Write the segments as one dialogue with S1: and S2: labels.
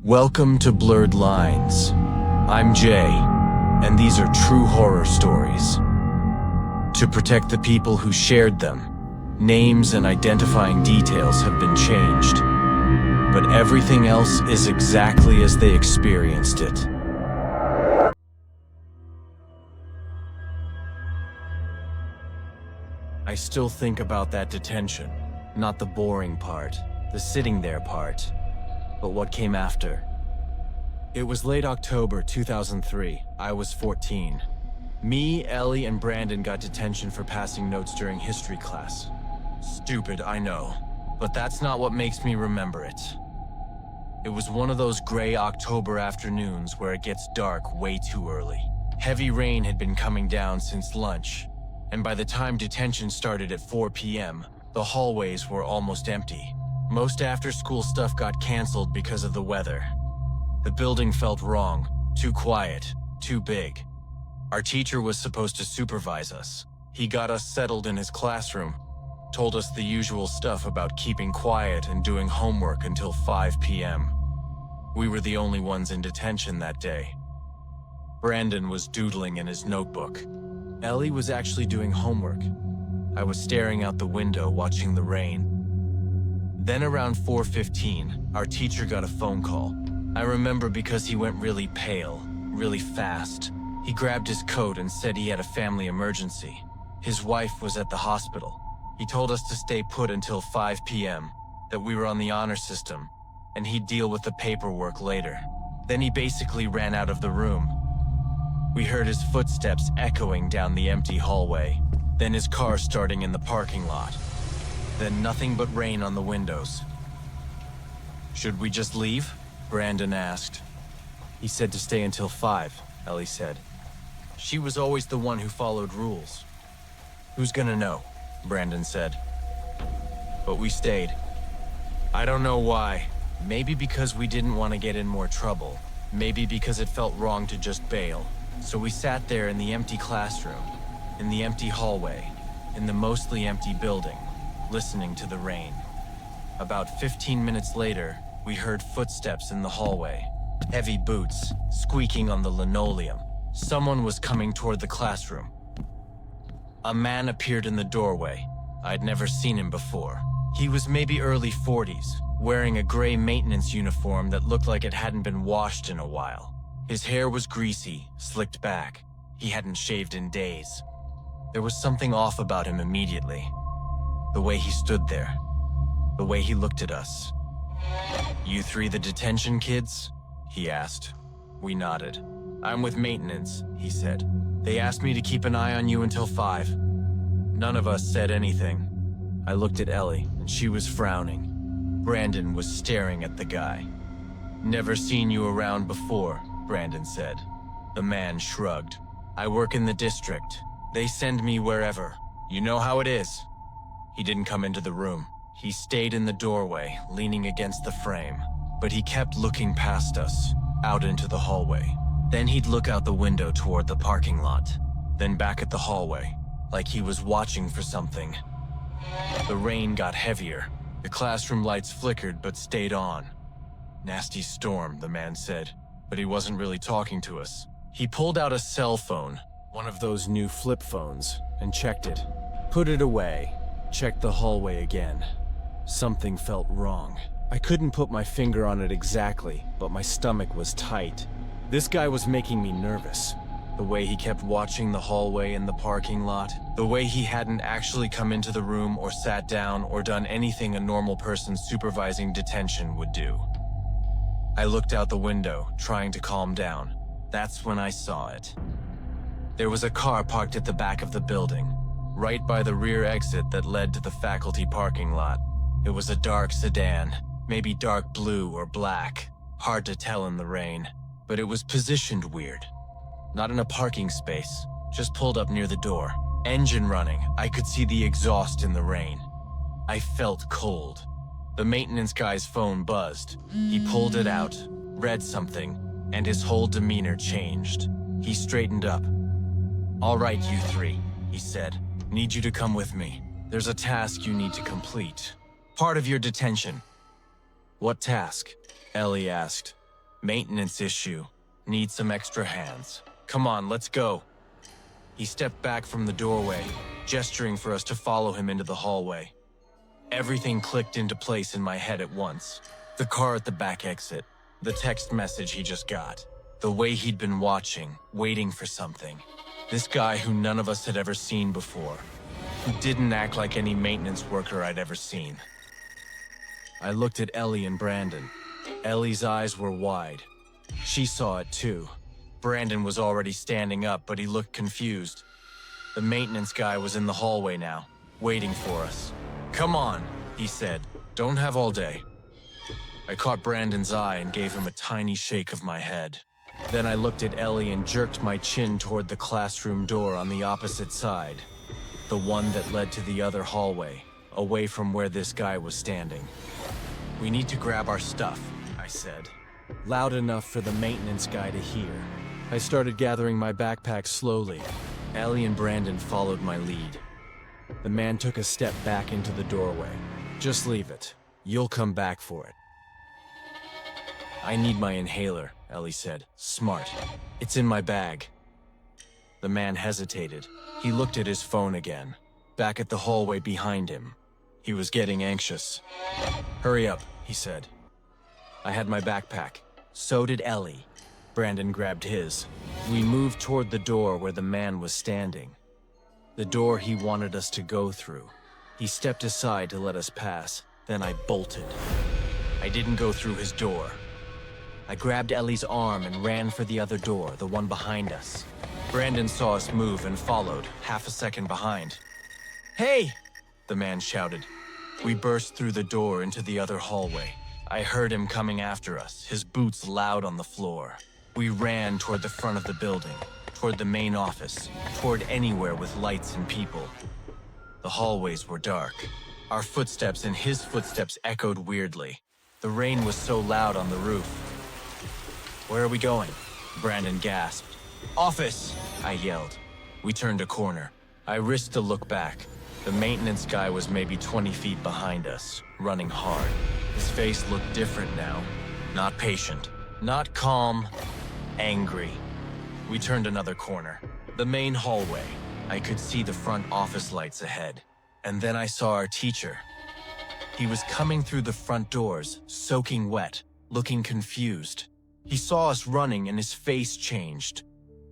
S1: Welcome to Blurred Lines. I'm Jay, and these are true horror stories. To protect the people who shared them, names and identifying details have been changed, but everything else is exactly as they experienced it. I still think about that detention, not the boring part, the sitting there part, but what came after. It was late October 2003. I was 14. Me, Ellie, and Brandon got detention for passing notes during history class. Stupid, I know, but that's not what makes me remember it. It was one of those gray October afternoons where it gets dark way too early. Heavy rain had been coming down since lunch, and by the time detention started at 4 p.m., the hallways were almost empty. Most after-school stuff got canceled because of the weather. The building felt wrong, too quiet, too big. Our teacher was supposed to supervise us. He got us settled in his classroom, told us the usual stuff about keeping quiet and doing homework until 5 p.m. We were the only ones in detention that day. Brandon was doodling in his notebook. Ellie was actually doing homework. I was staring out the window watching the rain. Then around 4:15, our teacher got a phone call. I remember because he went really pale, really fast. He grabbed his coat and said he had a family emergency. His wife was at the hospital. He told us to stay put until 5 p.m., that we were on the honor system, and he'd deal with the paperwork later. Then he basically ran out of the room. We heard his footsteps echoing down the empty hallway, then his car starting in the parking lot. Then nothing but rain on the windows. "Should we just leave?" Brandon asked. He said to stay until 5, Ellie said. She was always the one who followed rules. "Who's gonna know?" Brandon said. But we stayed. I don't know why. Maybe because we didn't want to get in more trouble. Maybe because it felt wrong to just bail. So we sat there in the empty classroom, in the empty hallway, in the mostly empty building, listening to the rain. About 15 minutes later, we heard footsteps in the hallway. Heavy boots, squeaking on the linoleum. Someone was coming toward the classroom. A man appeared in the doorway. I'd never seen him before. He was maybe early 40s, wearing a gray maintenance uniform that looked like it hadn't been washed in a while. His hair was greasy, slicked back. He hadn't shaved in days. There was something off about him immediately. The way he stood there. The way he looked at us. "You three the detention kids?" he asked. We nodded. "I'm with maintenance," he said. "They asked me to keep an eye on you until 5. None of us said anything. I looked at Ellie, and she was frowning. Brandon was staring at the guy. "Never seen you around before," Brandon said. The man shrugged. "I work in the district. They send me wherever. You know how it is." He didn't come into the room. He stayed in the doorway, leaning against the frame. But he kept looking past us, out into the hallway. Then he'd look out the window toward the parking lot, then back at the hallway, like he was watching for something. The rain got heavier. The classroom lights flickered but stayed on. "Nasty storm," the man said, but he wasn't really talking to us. He pulled out a cell phone, one of those new flip phones, and checked it. Put it away, checked the hallway again. Something felt wrong. I couldn't put my finger on it exactly, but my stomach was tight. This guy was making me nervous. The way he kept watching the hallway and the parking lot. The way he hadn't actually come into the room or sat down or done anything a normal person supervising detention would do. I looked out the window, trying to calm down. That's when I saw it. There was a car parked at the back of the building, right by the rear exit that led to the faculty parking lot. It was a dark sedan, maybe dark blue or black. Hard to tell in the rain, but it was positioned weird. Not in a parking space, just pulled up near the door. Engine running, I could see the exhaust in the rain. I felt cold. The maintenance guy's phone buzzed. He pulled it out, read something, and his whole demeanor changed. He straightened up. "All right, you three," he said. "Need you to come with me. There's a task you need to complete. Part of your detention." "What task?" Ellie asked. Maintenance issue. Need some extra hands. Come on, let's go. He stepped back from the doorway, gesturing for us to follow him into the hallway. Everything clicked into place in my head at once. The car at the back exit, the text message he just got, the way he'd been watching, waiting for something. This guy who none of us had ever seen before, who didn't act like any maintenance worker I'd ever seen. I looked at Ellie and Brandon. Ellie's eyes were wide. She saw it too. Brandon was already standing up, but he looked confused. The maintenance guy was in the hallway now, waiting for us. "Come on," he said. "Don't have all day." I caught Brandon's eye and gave him a tiny shake of my head. Then I looked at Ellie and jerked my chin toward the classroom door on the opposite side, the one that led to the other hallway, away from where this guy was standing. "We need to grab our stuff," I said, loud enough for the maintenance guy to hear. I started gathering my backpack slowly. Ellie and Brandon followed my lead. The man took a step back into the doorway. "Just leave it. You'll come back for it." "I need my inhaler," Ellie said. "Smart. It's in my bag." The man hesitated. He looked at his phone again, back at the hallway behind him. He was getting anxious. "Hurry up," he said. I had my backpack. So did Ellie. Brandon grabbed his. We moved toward the door where the man was standing. The door he wanted us to go through. He stepped aside to let us pass. Then I bolted. I didn't go through his door. I grabbed Ellie's arm and ran for the other door, the one behind us. Brandon saw us move and followed, half a second behind. "Hey!" the man shouted. We burst through the door into the other hallway. I heard him coming after us, his boots loud on the floor. We ran toward the front of the building, toward the main office, toward anywhere with lights and people. The hallways were dark. Our footsteps and his footsteps echoed weirdly. The rain was so loud on the roof. "Where are we going?" Brandon gasped. "Office!" I yelled. We turned a corner. I risked a look back. The maintenance guy was maybe 20 feet behind us, running hard. His face looked different now. Not patient, not calm, angry. We turned another corner. The main hallway. I could see the front office lights ahead. And then I saw our teacher. He was coming through the front doors, soaking wet, looking confused. He saw us running and his face changed.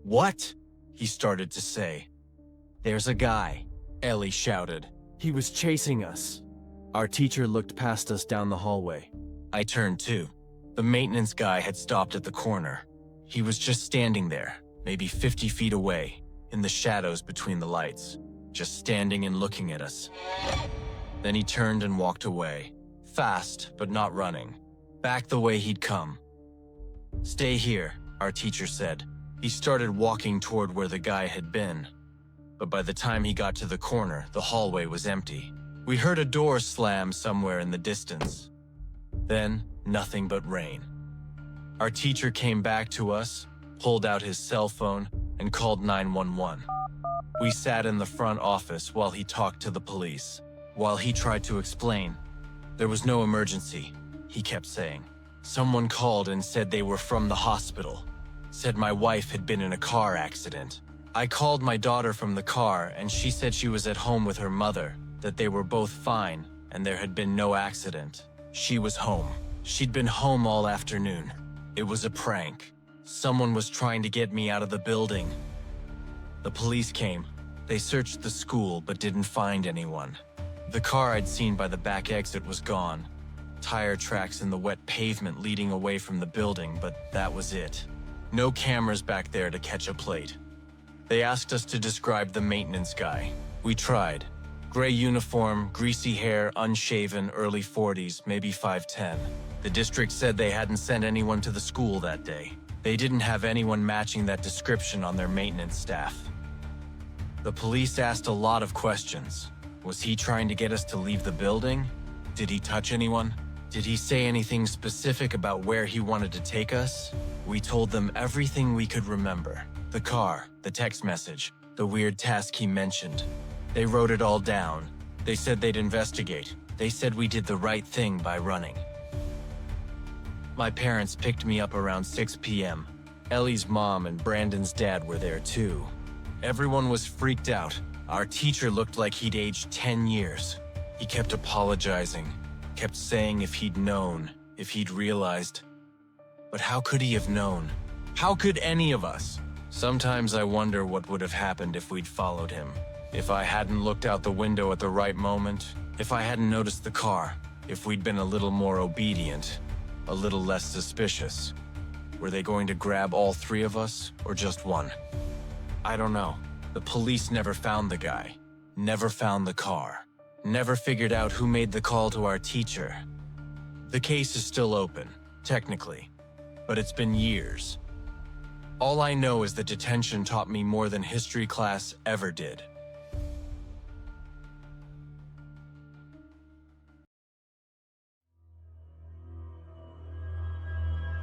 S1: "What?" he started to say. "There's a guy," Ellie shouted. "He was chasing us." Our teacher looked past us down the hallway. I turned too. The maintenance guy had stopped at the corner. He was just standing there, maybe 50 feet away, in the shadows between the lights, just standing and looking at us. Then he turned and walked away, fast but not running, back the way he'd come. "Stay here," our teacher said. He started walking toward where the guy had been. But by the time he got to the corner, the hallway was empty. We heard a door slam somewhere in the distance. Then, nothing but rain. Our teacher came back to us, pulled out his cell phone, and called 911. We sat in the front office while he talked to the police. While he tried to explain, "There was no emergency," he kept saying. "Someone called and said they were from the hospital. Said my wife had been in a car accident. I called my daughter from the car and she said she was at home with her mother, that they were both fine and there had been no accident. She was home. She'd been home all afternoon. It was a prank. Someone was trying to get me out of the building." The police came. They searched the school but didn't find anyone. The car I'd seen by the back exit was gone. Tire tracks in the wet pavement leading away from the building, but that was it. No cameras back there to catch a plate. They asked us to describe the maintenance guy. We tried. Gray uniform, greasy hair, unshaven, early 40s, maybe 5'10". The district said they hadn't sent anyone to the school that day. They didn't have anyone matching that description on their maintenance staff. The police asked a lot of questions. Was he trying to get us to leave the building? Did he touch anyone? Did he say anything specific about where he wanted to take us? We told them everything we could remember. The car, the text message, the weird task he mentioned. They wrote it all down. They said they'd investigate. They said we did the right thing by running. My parents picked me up around 6 p.m. Ellie's mom and Brandon's dad were there too. Everyone was freaked out. Our teacher looked like he'd aged 10 years. He kept apologizing, kept saying if he'd known, if he'd realized. But how could he have known? How could any of us? Sometimes I wonder what would have happened if we'd followed him. If I hadn't looked out the window at the right moment, if I hadn't noticed the car, if we'd been a little more obedient, a little less suspicious. Were they going to grab all three of us, or just one? I don't know. The police never found the guy, never found the car, never figured out who made the call to our teacher. The case is still open, technically, but it's been years. All I know is that detention taught me more than history class ever did.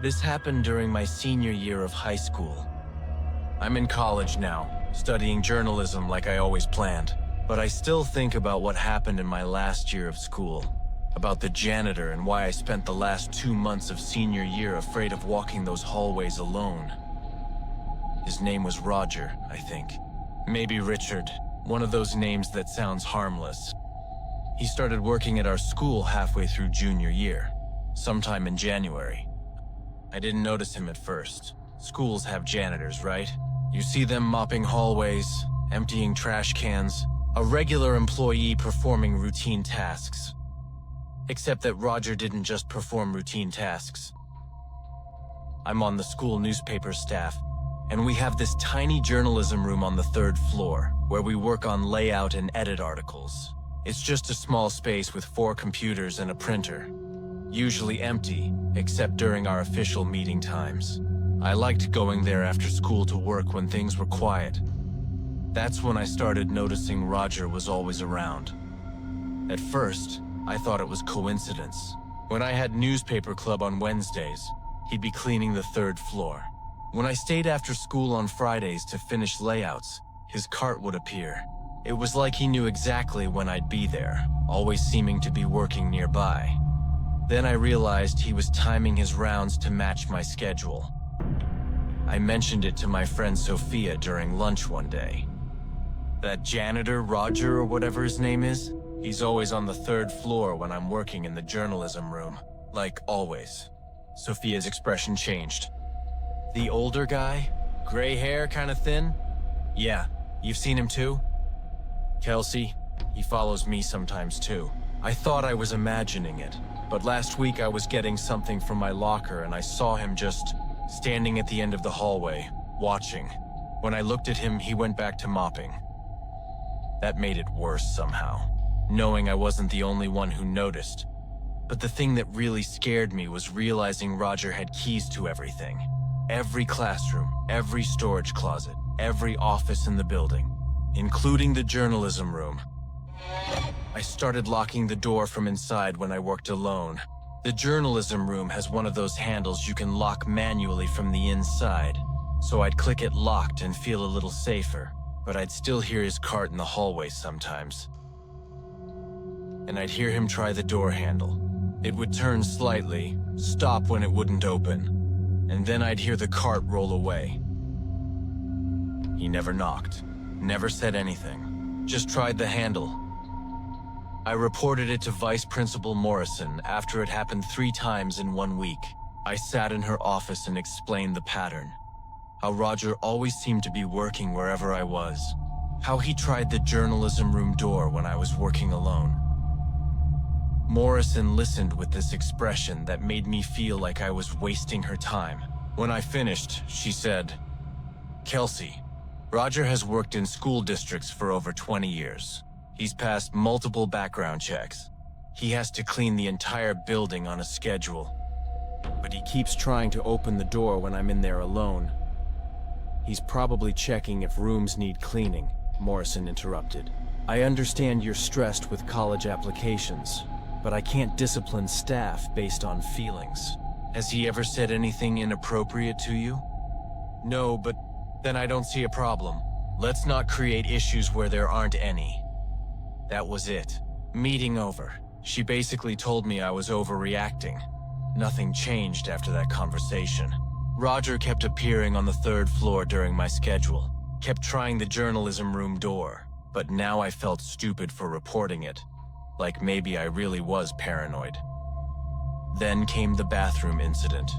S1: This happened during my senior year of high school. I'm in college now, studying journalism like I always planned. But I still think about what happened in my last year of school. About the janitor and why I spent the last 2 months of senior year afraid of walking those hallways alone. His name was Roger, I think. Maybe Richard, one of those names that sounds harmless. He started working at our school halfway through junior year, sometime in January. I didn't notice him at first. Schools have janitors, right? You see them mopping hallways, emptying trash cans, a regular employee performing routine tasks. Except that Roger didn't just perform routine tasks. I'm on the school newspaper staff, and we have this tiny journalism room on the 3rd floor, where we work on layout and edit articles. It's just a small space with 4 computers and a printer. Usually empty, except during our official meeting times. I liked going there after school to work when things were quiet. That's when I started noticing Roger was always around. At first, I thought it was coincidence. When I had newspaper club on Wednesdays, he'd be cleaning the 3rd floor. When I stayed after school on Fridays to finish layouts, his cart would appear. It was like he knew exactly when I'd be there, always seeming to be working nearby. Then I realized he was timing his rounds to match my schedule. I mentioned it to my friend Sophia during lunch one day. That janitor, Roger or whatever his name is, he's always on the 3rd floor when I'm working in the journalism room. Like always. Sophia's expression changed. The older guy? Gray hair, kinda thin? Yeah, you've seen him too? Kelsey, he follows me sometimes too. I thought I was imagining it, but last week I was getting something from my locker and I saw him just standing at the end of the hallway, watching. When I looked at him, he went back to mopping. That made it worse somehow, knowing I wasn't the only one who noticed. But the thing that really scared me was realizing Roger had keys to everything. Every classroom, every storage closet, every office in the building, including the journalism room. I started locking the door from inside when I worked alone. The journalism room has one of those handles you can lock manually from the inside, so I'd click it locked and feel a little safer, but I'd still hear his cart in the hallway sometimes. And I'd hear him try the door handle. It would turn slightly, stop when it wouldn't open, and then I'd hear the cart roll away. He never knocked, never said anything, just tried the handle. I reported it to Vice Principal Morrison after it happened 3 times in 1 week. I sat in her office and explained the pattern. How Roger always seemed to be working wherever I was. How he tried the journalism room door when I was working alone. Morrison listened with this expression that made me feel like I was wasting her time. When I finished, she said, "Kelsey, Roger has worked in school districts for over 20 years. He's passed multiple background checks. He has to clean the entire building on a schedule. But he keeps trying to open the door when I'm in there alone." "He's probably checking if rooms need cleaning," Morrison interrupted. "I understand you're stressed with college applications, but I can't discipline staff based on feelings. Has he ever said anything inappropriate to you?" "No, but then I don't see a problem. Let's not create issues where there aren't any." That was it. Meeting over. She basically told me I was overreacting. Nothing changed after that conversation. Roger kept appearing on the 3rd floor during my schedule, kept trying the journalism room door, but now I felt stupid for reporting it, like maybe I really was paranoid. Then came the bathroom incident.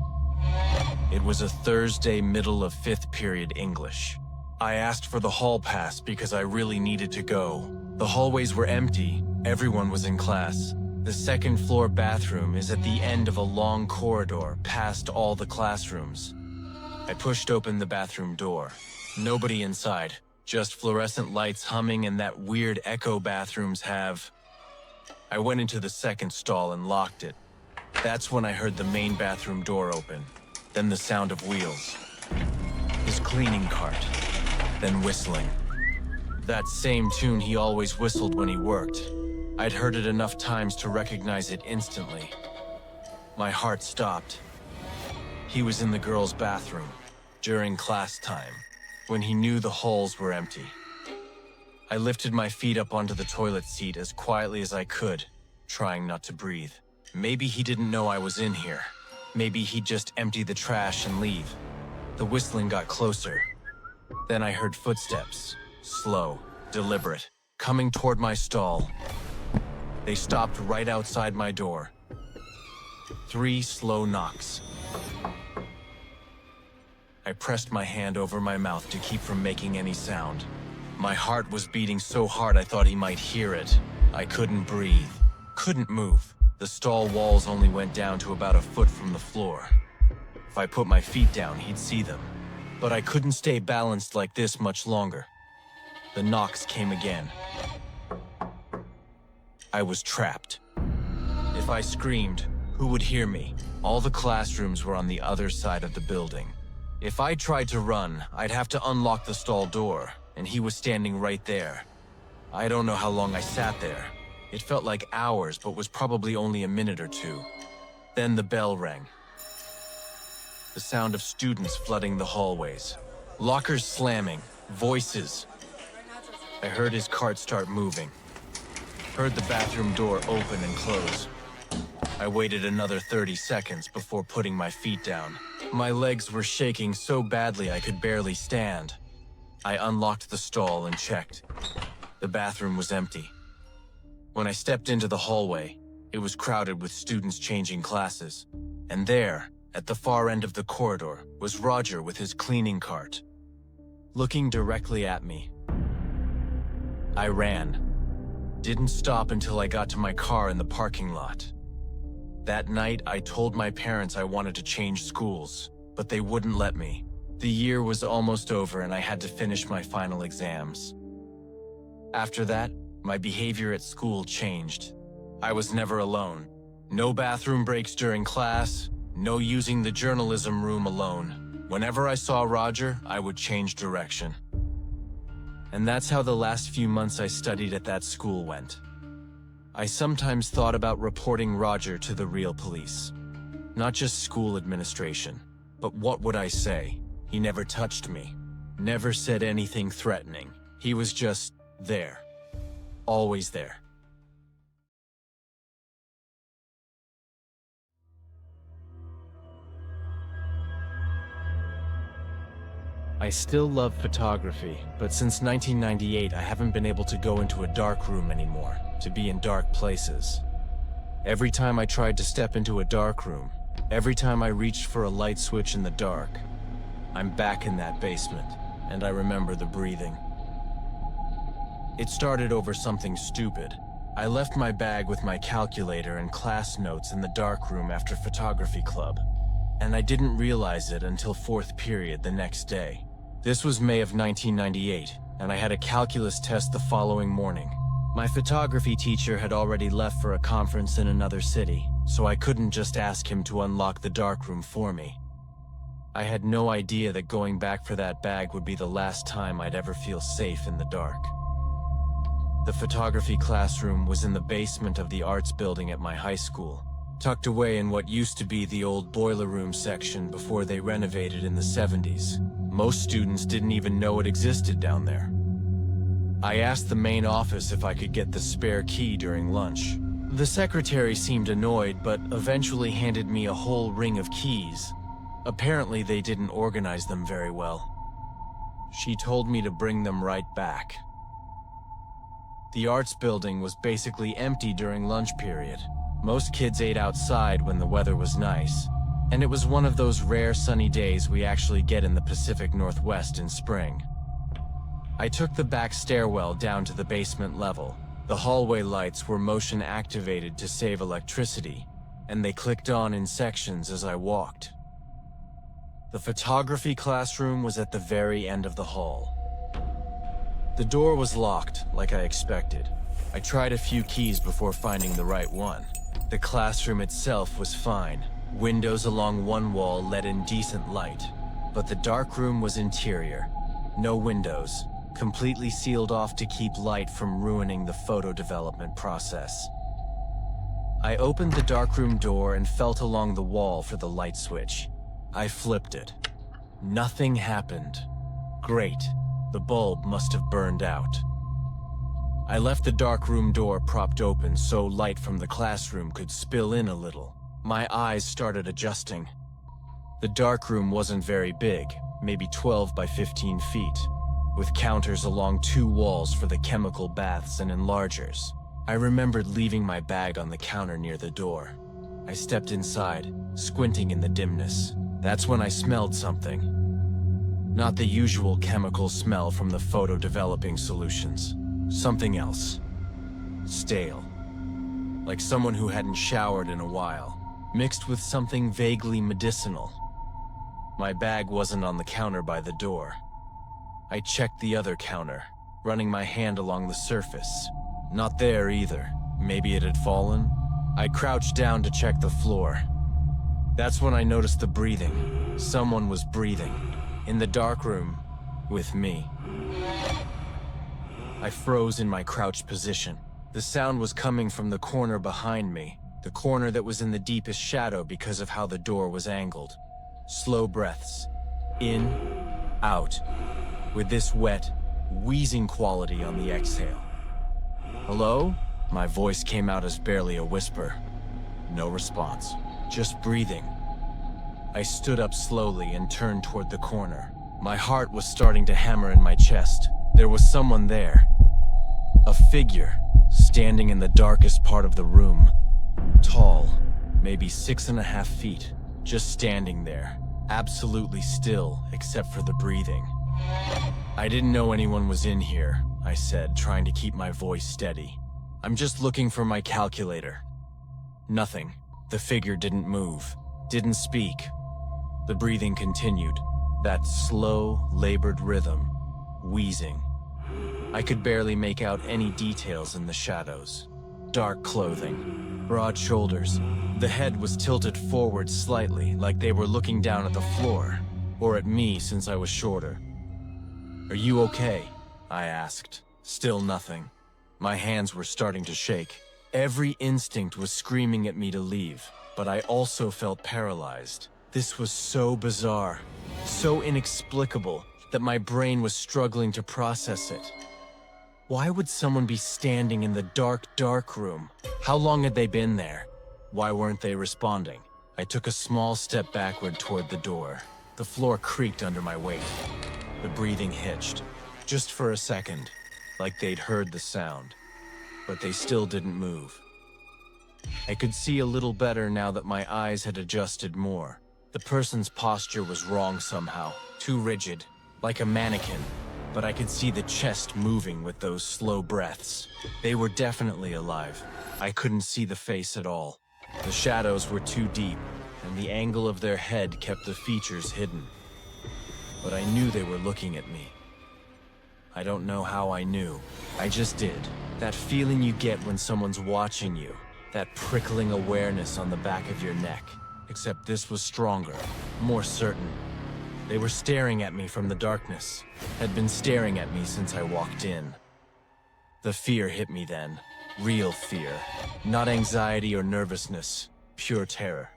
S1: It was a Thursday, middle of 5th period English. I asked for the hall pass because I really needed to go. The hallways were empty, everyone was in class. The 2nd floor bathroom is at the end of a long corridor past all the classrooms. I pushed open the bathroom door. Nobody inside, just fluorescent lights humming and that weird echo bathrooms have. I went into the 2nd stall and locked it. That's when I heard the main bathroom door open, then the sound of wheels. His cleaning cart, then whistling. That same tune he always whistled when he worked. I'd heard it enough times to recognize it instantly. My heart stopped. He was in the girls' bathroom, during class time, when he knew the halls were empty. I lifted my feet up onto the toilet seat as quietly as I could, trying not to breathe. Maybe he didn't know I was in here. Maybe he'd just empty the trash and leave. The whistling got closer. Then I heard footsteps, slow, deliberate, coming toward my stall. They stopped right outside my door. 3 slow knocks. I pressed my hand over my mouth to keep from making any sound. My heart was beating so hard I thought he might hear it. I couldn't breathe, couldn't move. The stall walls only went down to about a foot from the floor. If I put my feet down, he'd see them. But I couldn't stay balanced like this much longer. The knocks came again. I was trapped. If I screamed, who would hear me? All the classrooms were on the other side of the building. If I tried to run, I'd have to unlock the stall door, and he was standing right there. I don't know how long I sat there. It felt like hours, but was probably only a minute or two. Then the bell rang. The sound of students flooding the hallways. Lockers slamming, voices. I heard his cart start moving. Heard the bathroom door open and close. I waited another 30 seconds before putting my feet down. My legs were shaking so badly I could barely stand. I unlocked the stall and checked. The bathroom was empty. When I stepped into the hallway, it was crowded with students changing classes. And there, at the far end of the corridor, was Roger with his cleaning cart, looking directly at me. I ran. Didn't stop until I got to my car in the parking lot. That night, I told my parents I wanted to change schools, but they wouldn't let me. The year was almost over and I had to finish my final exams. After that, my behavior at school changed. I was never alone. No bathroom breaks during class, no using the journalism room alone. Whenever I saw Roger, I would change direction. And that's how the last few months I studied at that school went. I sometimes thought about reporting Roger to the real police. Not just school administration, but what would I say? He never touched me, never said anything threatening. He was just there. Always there. I still love photography, but since 1998 I haven't been able to go into a dark room anymore, to be in dark places. Every time I tried to step into a dark room, every time I reached for a light switch in the dark, I'm back in that basement, and I remember the breathing. It started over something stupid. I left my bag with my calculator and class notes in the dark room after photography club, and I didn't realize it until 4th period the next day. This was May of 1998, and I had a calculus test the following morning. My photography teacher had already left for a conference in another city, so I couldn't just ask him to unlock the darkroom for me. I had no idea that going back for that bag would be the last time I'd ever feel safe in the dark. The photography classroom was in the basement of the arts building at my high school, tucked away in what used to be the old boiler room section before they renovated in the 70s. Most students didn't even know it existed down there. I asked the main office if I could get the spare key during lunch. The secretary seemed annoyed, but eventually handed me a whole ring of keys. Apparently, they didn't organize them very well. She told me to bring them right back. The arts building was basically empty during lunch period. Most kids ate outside when the weather was nice, and it was one of those rare sunny days we actually get in the Pacific Northwest in spring. I took the back stairwell down to the basement level. The hallway lights were motion activated to save electricity, and they clicked on in sections as I walked. The photography classroom was at the very end of the hall. The door was locked, like I expected. I tried a few keys before finding the right one. The classroom itself was fine. Windows along one wall let in decent light, but the dark room was interior. No windows, completely sealed off to keep light from ruining the photo development process. I opened the darkroom door and felt along the wall for the light switch. I flipped it. Nothing happened. Great. The bulb must have burned out. I left the darkroom door propped open so light from the classroom could spill in a little. My eyes started adjusting. The darkroom wasn't very big, maybe 12 by 15 feet, with counters along two walls for the chemical baths and enlargers. I remembered leaving my bag on the counter near the door. I stepped inside, squinting in the dimness. That's when I smelled something. Not the usual chemical smell from the photo developing solutions. Something else. Stale. Like someone who hadn't showered in a while, mixed with something vaguely medicinal. My bag wasn't on the counter by the door. I checked the other counter, running my hand along the surface. Not there either. Maybe it had fallen? I crouched down to check the floor. That's when I noticed the breathing. Someone was breathing. In the dark room, with me. I froze in my crouched position. The sound was coming from the corner behind me, the corner that was in the deepest shadow because of how the door was angled. Slow breaths. In, out, with this wet, wheezing quality on the exhale. Hello? My voice came out as barely a whisper. No response. Just breathing. I stood up slowly and turned toward the corner. My heart was starting to hammer in my chest. There was someone there. A figure, standing in the darkest part of the room. Tall, maybe 6.5 feet, just standing there, absolutely still except for the breathing. I didn't know anyone was in here, I said, trying to keep my voice steady. I'm just looking for my calculator. Nothing. The figure didn't move, didn't speak. The breathing continued, that slow, labored rhythm, wheezing. I could barely make out any details in the shadows. Dark clothing, broad shoulders. The head was tilted forward slightly, like they were looking down at the floor, or at me since I was shorter. Are you okay? I asked. Still nothing. My hands were starting to shake. Every instinct was screaming at me to leave, but I also felt paralyzed. This was so bizarre, so inexplicable, that my brain was struggling to process it. Why would someone be standing in the dark room? How long had they been there? Why weren't they responding? I took a small step backward toward the door. The floor creaked under my weight. The breathing hitched, just for a second, like they'd heard the sound. But they still didn't move. I could see a little better now that my eyes had adjusted more. The person's posture was wrong somehow, too rigid, like a mannequin, but I could see the chest moving with those slow breaths. They were definitely alive. I couldn't see the face at all. The shadows were too deep, and the angle of their head kept the features hidden. But I knew they were looking at me. I don't know how I knew. I just did. That feeling you get when someone's watching you. That prickling awareness on the back of your neck. Except this was stronger, more certain. They were staring at me from the darkness. Had been staring at me since I walked in. The fear hit me then. Real fear. Not anxiety or nervousness. Pure terror.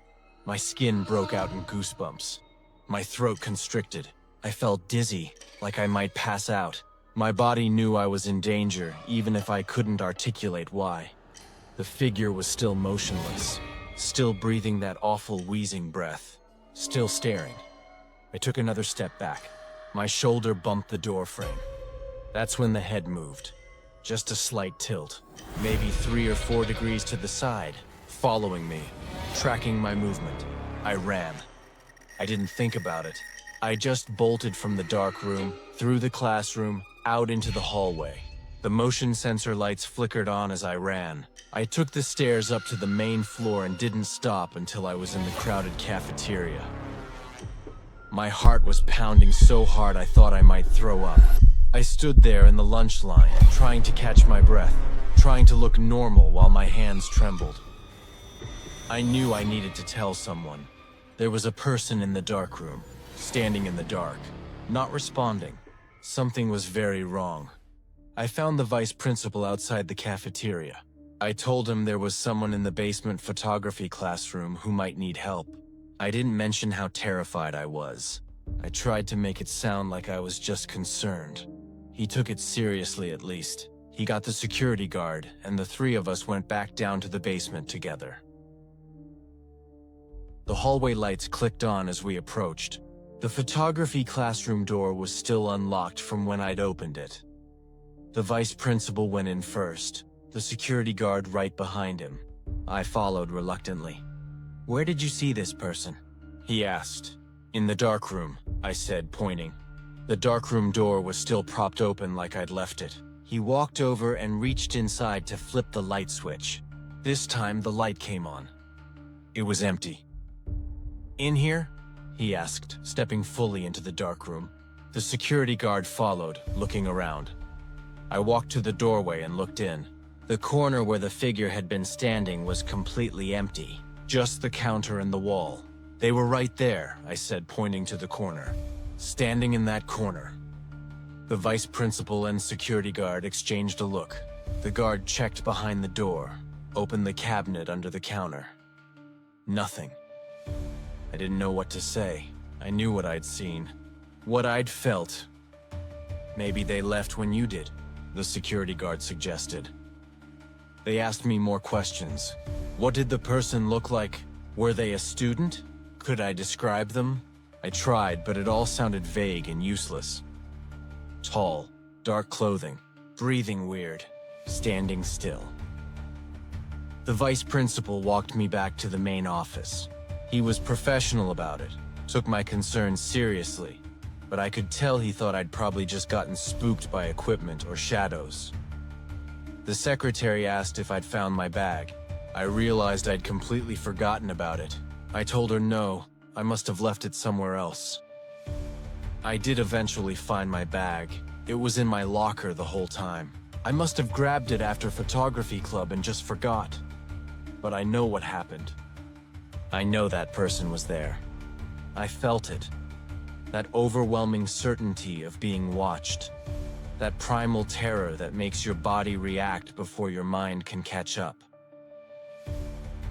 S1: My skin broke out in goosebumps. My throat constricted. I felt dizzy, like I might pass out. My body knew I was in danger, even if I couldn't articulate why. The figure was still motionless, still breathing that awful wheezing breath, still staring. I took another step back. My shoulder bumped the door frame. That's when the head moved. Just a slight tilt, maybe 3 or 4 degrees to the side, following me, tracking my movement. I ran. I didn't think about it. I just bolted from the dark room, through the classroom, out into the hallway. The motion sensor lights flickered on as I ran. I took the stairs up to the main floor and didn't stop until I was in the crowded cafeteria. My heart was pounding so hard I thought I might throw up. I stood there in the lunch line, trying to catch my breath, trying to look normal while my hands trembled. I knew I needed to tell someone. There was a person in the dark room, standing in the dark, not responding. Something was very wrong. I found the vice principal outside the cafeteria. I told him there was someone in the basement photography classroom who might need help. I didn't mention how terrified I was. I tried to make it sound like I was just concerned. He took it seriously at least. He got the security guard, and the 3 of us went back down to the basement together. The hallway lights clicked on as we approached. The photography classroom door was still unlocked from when I'd opened it. The vice principal went in first, the security guard right behind him. I followed reluctantly. "Where did you see this person?" he asked. "In the dark room," I said, pointing. The darkroom door was still propped open like I'd left it. He walked over and reached inside to flip the light switch. This time the light came on. It was empty. "In here?" he asked, stepping fully into the darkroom. The security guard followed, looking around. I walked to the doorway and looked in. The corner where the figure had been standing was completely empty. Just the counter and the wall. "They were right there," I said, pointing to the corner. "Standing in that corner." The vice principal and security guard exchanged a look. The guard checked behind the door, opened the cabinet under the counter. Nothing. I didn't know what to say. I knew what I'd seen, what I'd felt. "Maybe they left when you did," the security guard suggested. They asked me more questions. What did the person look like? Were they a student? Could I describe them? I tried, but it all sounded vague and useless. Tall, dark clothing, breathing weird, standing still. The vice principal walked me back to the main office. He was professional about it, took my concerns seriously, but I could tell he thought I'd probably just gotten spooked by equipment or shadows. The secretary asked if I'd found my bag. I realized I'd completely forgotten about it. I told her no, I must have left it somewhere else. I did eventually find my bag. It was in my locker the whole time. I must have grabbed it after photography club and just forgot. But I know what happened. I know that person was there. I felt it. That overwhelming certainty of being watched. That primal terror that makes your body react before your mind can catch up.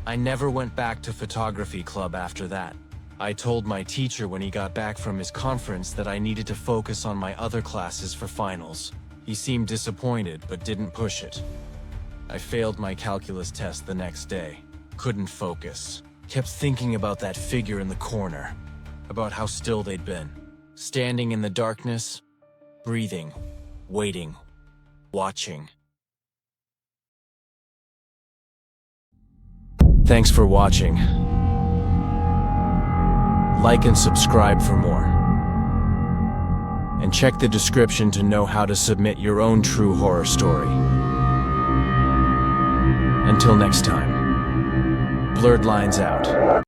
S1: I never went back to photography club after that. I told my teacher when he got back from his conference that I needed to focus on my other classes for finals. He seemed disappointed, but didn't push it. I failed my calculus test the next day. Couldn't focus. Kept thinking about that figure in the corner. About how still they'd been. Standing in the darkness, breathing, waiting, watching. Thanks for watching. Like and subscribe for more. And check the description to know how to submit your own true horror story. Until next time, Blurred Lines out.